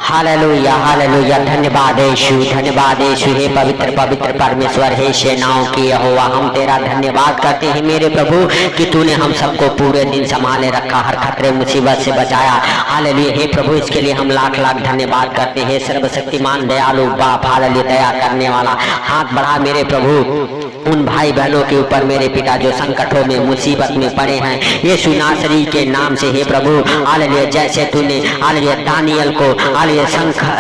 Hallelujah hallelujah. धन्यवाद यीशु, धन्यवाद यीशु। हे पवित्र पवित्र परमेश्वर, हे सेनाओं की यहोवा, हम तेरा धन्यवाद करते हैं मेरे प्रभु कि तूने हम सबको पूरे दिन संभाले रखा, हर खतरे मुसीबत से बचाया। हालेलुया। हे प्रभु, इसके लिए हम लाख लाख धन्यवाद करते हैं। सर्वशक्तिमान दयालु बाप, हालेलुया, दया करने वाला, हाथ बढ़ा मेरे प्रभु उन भाई बहनों के ऊपर मेरे पिता जो संकटों में मुसीबत में पड़े हैं, यीशु नासरी के नाम से। हे प्रभु हालेलुया, जैसे तूने हालेलुया दानियल को हालेलुया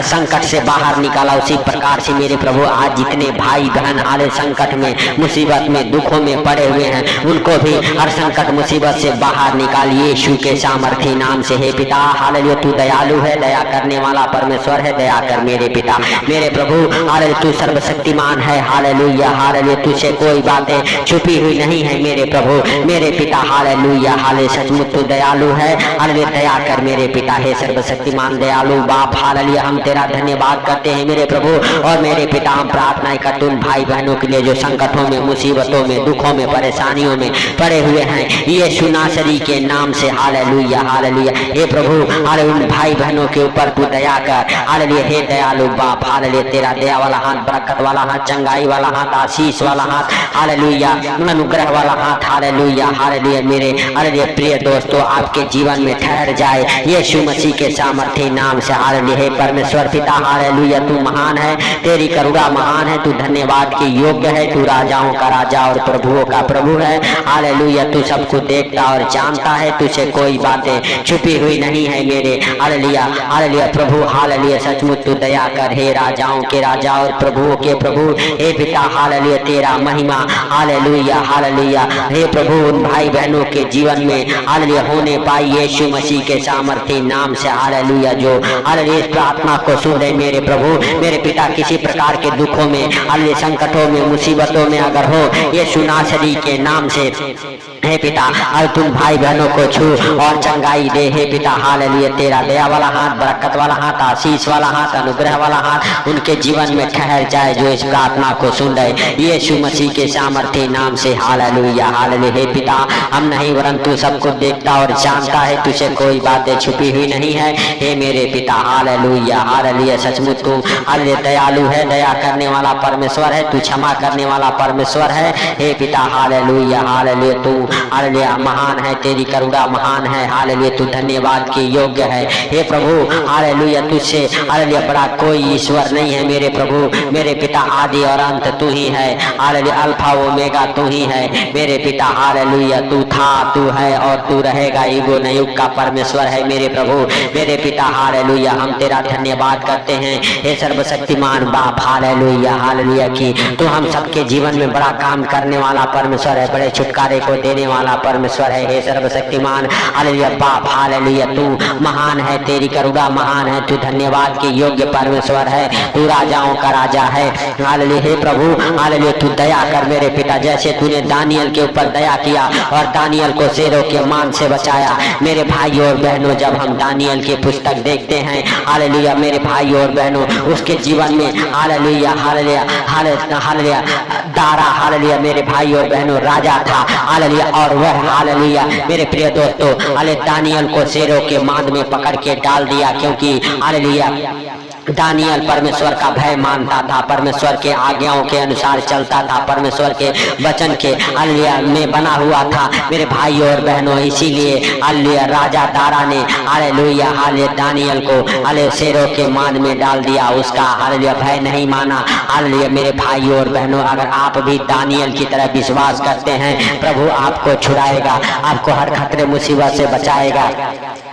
संकट से बाहर निकाला, उसी प्रकार से मेरे प्रभु आज जितने भाई बहन हालेलुया संकट में मुसीबत में दुखों में पड़े हुए हैं, उनको भी हर संकट मुसीबत से बाहर निकाल यीशु के सामर्थी नाम से। हे पिता हालेलुया, तू दयालु है, दया करने वाला परमेश्वर है, दया कर मेरे पिता मेरे प्रभु हालेलुया। तू सर्वशक्तिमान है, हालेलुया हालेलुया, तुझसे कोई बातें छुपी हुई नहीं है मेरे प्रभु मेरे पिता हालेलुया हालेलुया। सचमुच तू दयालु है, हालेलुया, दया कर मेरे पिता। हे सर्वशक्तिमान दयालु बाप हालेलुया, हम तेरा धन्यवाद करते हैं मेरे प्रभु और मेरे पिता। हम प्रार्थना करते उन भाई बहनों के लिए जो संकटों में मुसीबतों में दुखों में परेशानियों में पड़े हुए हैं, यीशु नासरी के नाम से। हालेलुया हालेलुया। हे प्रभु हालेलुया, उन भाई बहनों के ऊपर तू दया कर, हालेलुया। हे दयालु बाप हालेलुया, तेरा दया वाला हाथ, बरकत वाला हाथ, चंगाई वाला हाथ, आशीष वाला हाथ, हालेलुया, अनुग्रह वाला हाथ, हालेलुया हालेलुया। मेरे हालेलुया प्रिय दोस्तों, आपके जीवन में ठहर जाए यीशु मसीह के सामर्थ्य नाम से। हालेलुया। हे परमेश्वर पिता हालेलुया, तू महान है, तेरी करुणा महान है, तू धन्यवाद के योग्य है, तू राजाओं का राजा और प्रभुओं का प्रभु है। हालेलुया, तू सबको देखता और जानता है, तुझे कोई बातें छुपी हुई नहीं है मेरे हालेलुया हालेलुया प्रभु हालेलुया। सचमुच तू दया कर, हे राजाओं के राजा और प्रभुओं के प्रभु। हे पिता हालेलुया, तेरा महिमा हालेलुया हालेलुया। हे प्रभु उन भाई बहनों के जीवन में हालेलुया होने पाई यीशु मसीह के सामर्थ्य नाम से। हालेलुया, जो हालेलुया इस प्रार्थना को सुन रहे मेरे प्रभु मेरे पिता, किसी प्रकार के दुखों में हालेलुया संकटों में मुसीबतों में अगर हो, यीशु नासरी के नाम से हे पिता, और तुम भाई बहनों को छू और चंगाई दे। हे पिता हालेलुया, तेरा दया वाला हाथ, बरकत वाला हाथ, आशीष वाला हाथ, अनुग्रह वाला हाथ उनके जीवन में ठहर जाए जो इस प्रार्थना को सुन रहे यीशु मसीह के सामर्थ्य नाम से। हालेलुया हालेलुया। हे पिता, हम नहीं वरन तू सबको देखता और जानता है, तुझे कोई बातें छुपी हुई नहीं है। हे मेरे पिता हालेलुया हालेलुया। सचमुच तू हालेलुया दयालु है, दया करने वाला परमेश्वर है, तू क्षमा करने वाला परमेश्वर है। हे पिता हालेलुया हालेलुया, तू हालेलुया महान है, तेरी करुणा महान है। हालेलुया, तू धन्यवाद के योग्य है। हे प्रभु हालेलुया, तुझसे हालेलुया बड़ा कोई ईश्वर नहीं है मेरे प्रभु मेरे पिता। आदि और अंत तू ही है, हालेलुया अल्फा ओमेगा तू ही है मेरे पिता। हालेलुया, तू था, तू है और तू रहेगा, युगों न युग का परमेश्वर है मेरे प्रभु मेरे पिता। हालेलुया, हम तेरा धन्यवाद करते हैं हे सर्वशक्तिमान बाप। हालेलुया हालेलुया कि तू हम सबके जीवन में बड़ा काम करने वाला परमेश्वर है, बड़े छुटकारे को देने वाला परमेश्वर है। हे सर्वशक्तिमान हालेलुया बाप हालेलुया, तू महान है, तेरी करुणा महान है, तू धन्यवाद के योग्य परमेश्वर है, तू राजाओं का राजा है। हालेलुया। हे प्रभु हालेलुया, तू दया कर मेरे पिता, जैसे तूने दानियल के ऊपर दया किया और दानियल को शेरों के मान से बचाया। मेरे भाई और बहनों, जब हम दानियल की पुस्तक देखते हैं हालेलुया मेरे भाई और बहनों, उसके जीवन में hallelujah hallelujah hallelujah Dara hallelujah मेरे भाई और बहनों राजा था हालेलुया, और वह हालेलुया मेरे प्रिय दोस्तों हालेलुया दानियल को शेरों के मांद में पकड़ के डाल दिया, क्योंकि हालेलुया दानियल परमेश्वर का भय मानता था, परमेश्वर के आज्ञाओं के अनुसार चलता था, परमेश्वर के वचन के हालेलुया में बना हुआ था मेरे भाई और बहनों। इसीलिए हालेलुया राजा दारा ने हालेलुया हालेलुया दानियल को हालेलुया शेरों के मांद में डाल दिया, उसका हालेलुया भय नहीं माना। हालेलुया मेरे भाई और बहनों, अगर आप भी दानियल की तरह विश्वास करते हैं, प्रभु आपको छुड़ाएगा, आपको हर खतरे मुसीबत से बचाएगा,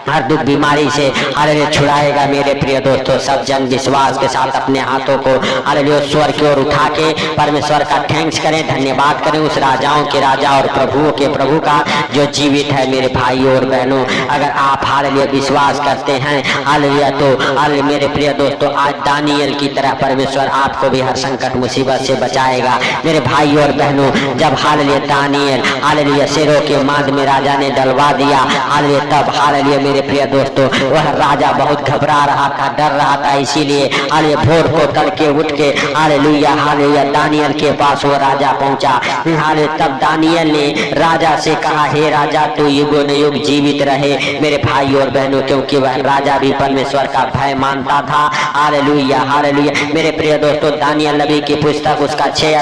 हर दुख बीमारी से हालेलुया छुड़ाएगा मेरे प्रिय दोस्तों। सब जन विश्वास के साथ अपने हाथों को हालेलुया स्वर की ओर उठा के परमेश्वर का थैंक्स करें, धन्यवाद करें उस राजाओं के राजा और प्रभुओं के प्रभु का जो जीवित है मेरे भाई और बहनों। अगर आप हालेलुया विश्वास करते हैं हालेलुया, तो हालेलुया मेरे प्रिय दोस्तों, आज दानियल की तरह परमेश्वर आपको भी हर संकट मुसीबत से बचाएगा मेरे भाई और बहनों। जब हालेलुया दानियल हालेलुया शेरों के मांद में राजा ने डलवा दिया हालेलुया, तब हालेलुया मेरे प्रिय दोस्तों वह राजा बहुत घबरा रहा था, डर रहा था, इसीलिए हाले भोर को तड़के उठ के हालेलुया हालेलुया दानियल के पास वो राजा पहुंचा। हाले तब दानियल ने राजा से कहा, हे राजा तू युगों ने युग जीवित रहे मेरे भाई और बहनों, क्योंकि वह राजा भी परमेश्वर का भय मानता था। हालेलुया हालेलुया मेरे प्रिय दोस्तों, दानियल नबी की पुस्तक उसका 6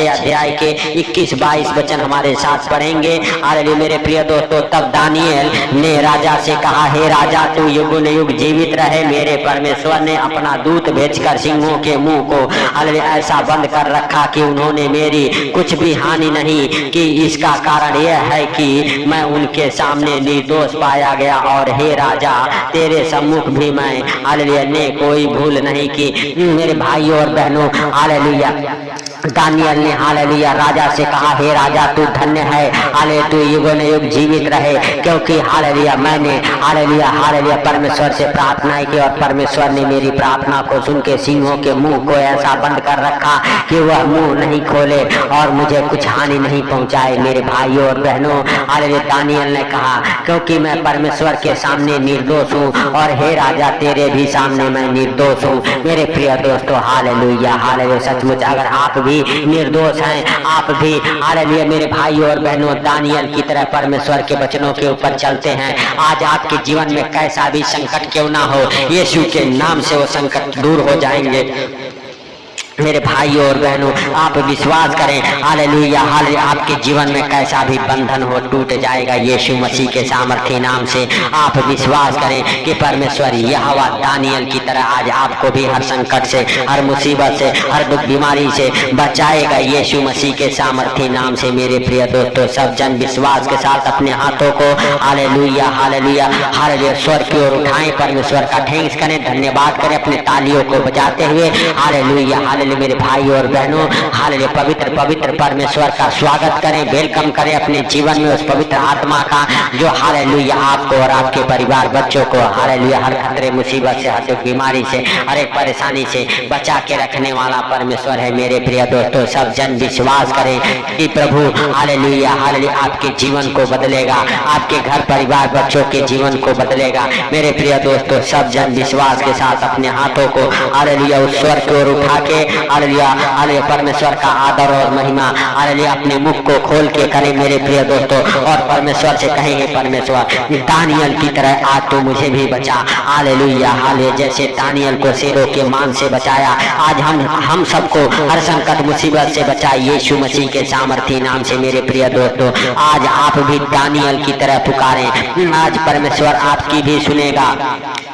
अध्याय के 21-22 वचन हमारे साथ पढ़ेंगे। हालेलुया मेरे प्रिय दोस्तों, तब दानियल ने राजा से कहा, हे राजा तू युगों ने युग जीवित रहे, मेरे परमेश्वर ने अपना दूत भेजकर सिंहों के मुंह को हालेलुया ऐसा बंद कर रखा कि उन्होंने मेरी कुछ भी हानि नहीं की। इसका कारण यह है कि मैं उनके सामने निर्दोष पाया गया, और हे राजा तेरे सम्मुख भी मैं हालेलुया ने कोई भूल नहीं की। मेरे भाइयों और बहनों हालेलुया दानियल ने हालेलुया राजा से कहा, हे राजा तू धन्य है, हालेलुया तू युगों ने युग जीवित रहे, क्योंकि हालेलुया मैंने हालेलुया हालेलुया परमेश्वर से प्रार्थना की और परमेश्वर ने मेरी प्रार्थना को सुन के सिंहों के मुंह को ऐसा बंद कर रखा कि वह मुंह नहीं खोले और मुझे कुछ हानि नहीं पहुंचाए। मेरे भाइयों और बहनों हालेलुया दानियल ने कहा, क्योंकि मैं परमेश्वर के सामने निर्दोष हूँ और हे राजा तेरे भी सामने मैं निर्दोष हूँ। मेरे प्रिय दोस्तों हालेलुया हालेलुया सचमुच अगर आप भी निर्दोष हैं, आप भी हालेलुया मेरे भाइयों और बहनों दानियल की तरह परमेश्वर के वचनों के ऊपर चलते हैं, आज आपके जीवन में कैसा भी संकट क्यों ना हो, यीशु के नाम से वो संकट दूर हो जाएंगे। मेरे भाइयों और बहनों आप विश्वास करें हालेलुया हालेलुया आपके जीवन में कैसा भी बंधन हो टूट जाएगा यीशु मसीह के सामर्थ्य नाम से। आप विश्वास करें कि परमेश्वर यहोवा दानियल की तरह आज आपको भी हर संकट से, हर मुसीबत से, हर दुख बीमारी से बचाएगा यीशु मसीह के सामर्थ्य नाम से। मेरे प्रिय दोस्तों सब जन विश्वास के साथ अपने हाथों को हालेलुया हालेलुया हालेलुया स्वर की ओर उठाएं, परमेश्वर का थैंक्स करें, धन्यवाद करें अपने तालियों को बजाते हुए। हालेलुया हालेलुया मेरे भाइयों और बहनों हालेलुया पवित्र पवित्र परमेश्वर का स्वागत करें, वेलकम करें अपने जीवन में उस पवित्र आत्मा का जो हालेलुया आपको और आपके परिवार बच्चों को हालेलुया हर खतरे मुसीबत से, हर बीमारी से, हर एक परेशानी से बचा के रखने वाला परमेश्वर है। मेरे प्रिय दोस्तों सब जन विश्वास करें कि प्रभु हालेलुया हालेलुया आपके जीवन को बदलेगा, आपके घर परिवार बच्चों के जीवन को बदलेगा। मेरे प्रिय दोस्तों सब जन विश्वास के साथ अपने हाथों को हालेलुया उस स्वर की ओर उठा के हालेलुया हालेलुया परमेश्वर का आदर और महिमा हालेलुया अपने मुख को खोल के करें मेरे प्रिय दोस्तों, और परमेश्वर से कहेंगे परमेश्वर दानियल की तरह आज तो मुझे भी बचा। हालेलुया हालेलुया जैसे दानियल को शेरों के मान से बचाया, आज हम सबको हर संकट मुसीबत से बचाए यीशु मसीह के सामर्थ्य नाम से। मेरे प्रिय दोस्तों आज आप भी दानियल की तरह पुकारें, आज परमेश्वर आपकी भी सुनेगा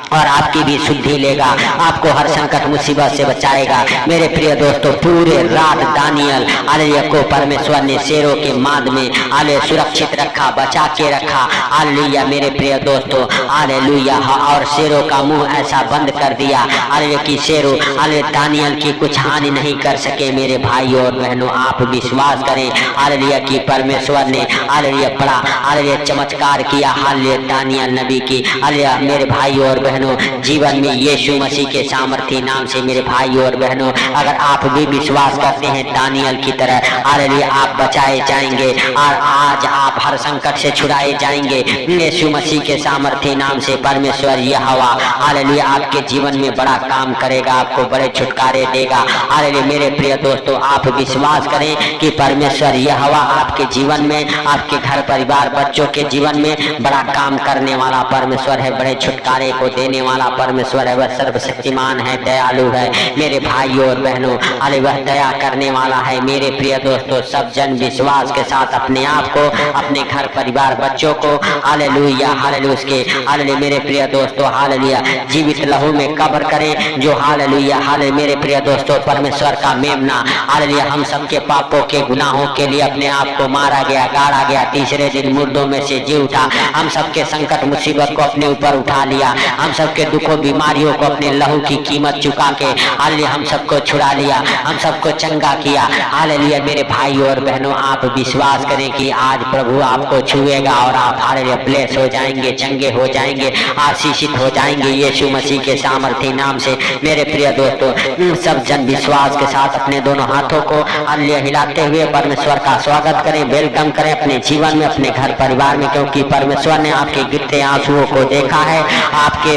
और आपकी भी शुद्धि लेगा, आपको हर संकट मुसीबत से बचाएगा। मेरे प्रिय दोस्तों पूरे रात दानियल हालेलुया को परमेश्वर ने शेरों के माद में हालेलुया सुरक्षित रखा, बचा के रखा। हालेलुया मेरे प्रिय दोस्तों हालेलुया और शेरों का मुंह ऐसा बंद कर दिया हालेलुया कि शेरों हालेलुया दानियल की कुछ हानि नहीं कर सके। मेरे भाइयों और बहनों आप विश्वास करें हालेलुया कि परमेश्वर ने हालेलुया बड़ा हालेलुया चमत्कार किया हालेलुया दानियल नबी की हालेलुया। मेरे भाइयों और जीवन में यीशु मसीह के सामर्थ्य नाम से मेरे भाइयों और बहनों अगर आप भी विश्वास करते हैं दानियल की तरह हालेलुया आप बचाए जाएंगे और आज आप हर संकट से छुड़ाए जाएंगे यीशु मसीह के सामर्थ्य नाम से। परमेश्वर यहोवा हालेलुया आपके जीवन में बड़ा काम करेगा, आपको बड़े छुटकारे देगा। हालेलुया मेरे प्रिय दोस्तों आप विश्वास करें कि परमेश्वर यहोवा आपके जीवन में, आपके घर परिवार बच्चों के जीवन में बड़ा काम करने वाला परमेश्वर है, बड़े छुटकारे को देने वाला परमेश्वर है। वह सर्वशक्तिमान है, दयालु है। मेरे भाइयों और बहनों हालेलुया वह दया करने वाला है। मेरे प्रिय दोस्तों सब जन विश्वास के साथ अपने आप को, अपने घर परिवार बच्चों को हालेलुया हालेलुया उसके हालेलुया मेरे प्रिय दोस्तों हालेलुया जीवित लहू में कब्र करें जो हालेलुया हालेलुया मेरे प्रिय दोस्तों परमेश्वर का मेमना हालेलुया हम सबके पापों के गुनाहों के लिए अपने आप को मारा गया, गाड़ा गया, तीसरे दिन मुर्दों में से जी उठा, हम सबके संकट मुसीबत को अपने ऊपर उठा लिया, हम सबके दुखों बीमारियों को अपने लहू की कीमत चुका के हालेलुया हम सबको छुड़ा लिया, हम सबको चंगा किया। हालेलुया मेरे भाई और बहनों, आप विश्वास करें कि आज प्रभु आपको छुएगा और आप हालेलुया ब्लेस हो जाएंगे, चंगे हो जाएंगे, आशीषित हो जाएंगे यीशु मसीह के सामर्थी नाम से। मेरे प्रिय दोस्तों, सब जन विश्वास के साथ अपने दोनों हाथों को हालेलुया हिलाते हुए परमेश्वर का स्वागत करें, वेलकम करें अपने जीवन में, अपने घर परिवार में, क्योंकि परमेश्वर ने आपके गिरते आंसुओं को देखा है, आपके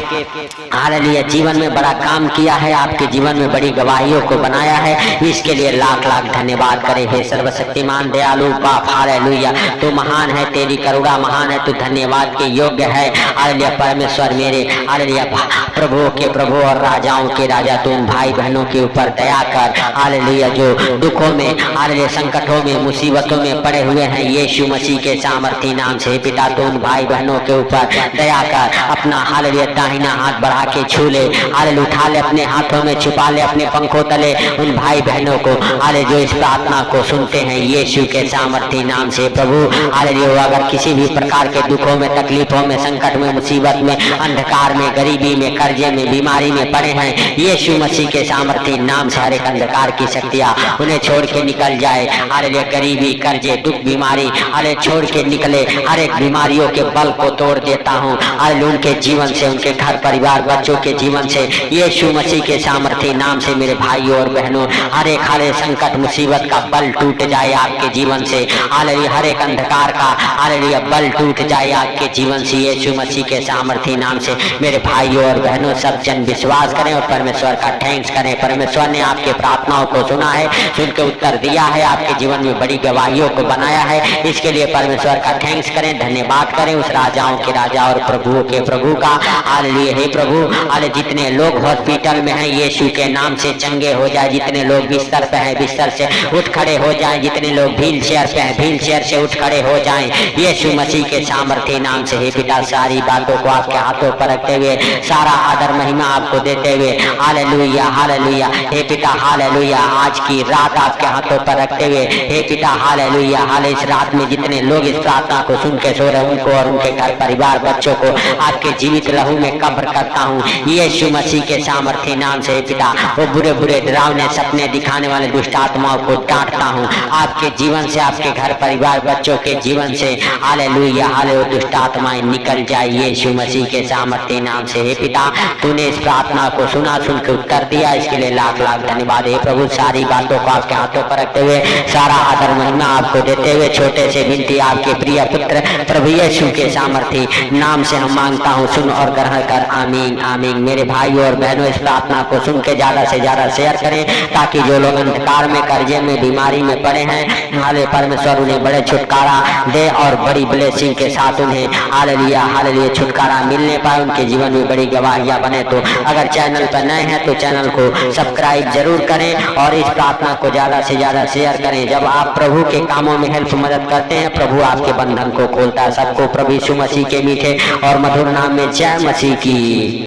हालेलुया जीवन में बड़ा काम किया है, आपके जीवन में बड़ी गवाहियों को बनाया है। इसके लिए लाख लाख धन्यवाद करें। हे सर्वशक्तिमान दयालु बाप, हालेलुया तू महान है, तेरी करुणा महान है, तू धन्यवाद के योग्य है। हालेलुया परमेश्वर मेरे, हालेलुया प्रभुओं के प्रभु और राजाओं के राजा, तू उन भाई बहनों के ऊपर दया कर। हालेलुया जो दुखों में, हालेलुया संकटों में, मुसीबतों में पड़े हुए हैं यीशु मसीह के सामर्थी नाम से पिता, तो उन भाई बहनों के ऊपर दया कर। अपना हालेलुया दाहिना हाथ बढ़ा के छू ले, हालेलुया उठा ले, अपने हाथों में छुपा ले, अपने पंखों तले उन भाई बहनों को हालेलुया जो इस प्रार्थना को सुनते हैं यीशु के सामर्थी नाम से प्रभु। हालेलुया अगर किसी भी प्रकार के दुखों में, तकलीफों में, संकट में, मुसीबत में, अंधकार में, गरीबी में, कर्जे में, बीमारी में पड़े हैं यीशु मसीह के सामर्थी नाम से हर एक अंधकार की शक्तियां उन्हें छोड़ के निकल जाए। हालेलुया गरीबी, कर्जे, दुख, बीमारी हालेलुया छोड़ के निकले। हर एक बीमारियों के बल को तोड़ देता हूँ हालेलुया उनके जीवन से, उनके घर परिवार बच्चों के जीवन से यीशु मसीह के सामर्थी नाम से। मेरे भाइयों और बहनों, हर एक संकट मुसीबत का बल टूट जाए आपके जीवन से। हालेलुया हर एक अंधकार का हालेलुया बल टूट जाए आपके जीवन से यीशु मसीह के सामर्थी नाम से। मेरे भाइयों और बहनों, सब जन विश्वास करें और परमेश्वर का थैंक्स करें। परमेश्वर ने आपके प्रार्थनाओं को सुना है, सुन के उत्तर दिया है, आपके जीवन में बड़ी गवाहियों को बनाया है। इसके लिए परमेश्वर का थैंक्स करें, धन्यवाद करें उस राजाओं के राजा और प्रभुओं के प्रभु का। हालेलुया हे प्रभु, हालेलुया जितने लोग हॉस्पिटल में हैं यीशु के नाम से चंगे हो जाए, जितने लोग बिस्तर पे हैं बिस्तर से उठ खड़े हो जाएं, जितने लोग व्हील चेयर पे हैं व्हील चेयर से उठ खड़े हो जाएं यीशु मसीह के सामर्थी नाम से। हे पिता, सारी बातों को आपके हाथों पर रखते हुए, सारा आदर महिमा आपको देते हुए, हालेलुया हालेलुया हे पिता, हालेलुया आज की रात आपके हाथों पर रखते हुए, हे पिता हालेलुया हाले इस रात में जितने लोग इस प्रार्थना को सुन के सो रहे उनको और उनके घर परिवार बच्चों को आपके जीवित लहू में कब्र करता हूँ यीशु मसीह के सामर्थी नाम से। पिता, वो बुरे बुरे डरावने सपने दिखाने वाले दुष्ट आत्माओं को डांटता हूँ आपके जीवन से, आपके घर परिवार बच्चों के जीवन से। हालेलुया हालेलुया दुष्ट आत्माएं निकल जाए यीशु मसीह के सामर्थी नाम से। हे पिता, तूने इस प्रार्थना को सुना, सुन के उत्तर दिया, इसके लिए लाख लाख धन्यवाद। हे प्रभु, सारी बातों को आपके हाथों पर रखते हुए, सारा आदर महिमा आपको देते हुए, छोटे से विनती आपके प्रिय पुत्र प्रभु यीशु के सामर्थी नाम से हम मांगता हूँ, सुन और ग्रहण कर, आमीन आमीन। मेरे भाइयों और बहनों, इस प्रार्थना को सुन के ज्यादा से ज्यादा शेयर करें, ताकि जो लोग अंधकार में, कर्जे में, बीमारी में पड़े हैं, हाले परमेश्वर उन्हें बड़े छुटकारा दे और बड़ी ब्लेसिंग के साथ उन्हें हालेलुया हालेलुया छुटकारा मिलने पाए, उनके जीवन में बड़ी गवाहियां बने। तो अगर चैनल पर नए हैं तो चैनल को सब्सक्राइब जरूर करें और इस प्रार्थना को ज्यादा से ज्यादा शेयर करें। जब आप प्रभु के कामों में हेल्प मदद करते हैं, प्रभु आपके बंधन को खोलता है। सबको प्रभु यीशु मसीह के मीठे और मधुर नाम में जय मसीह की।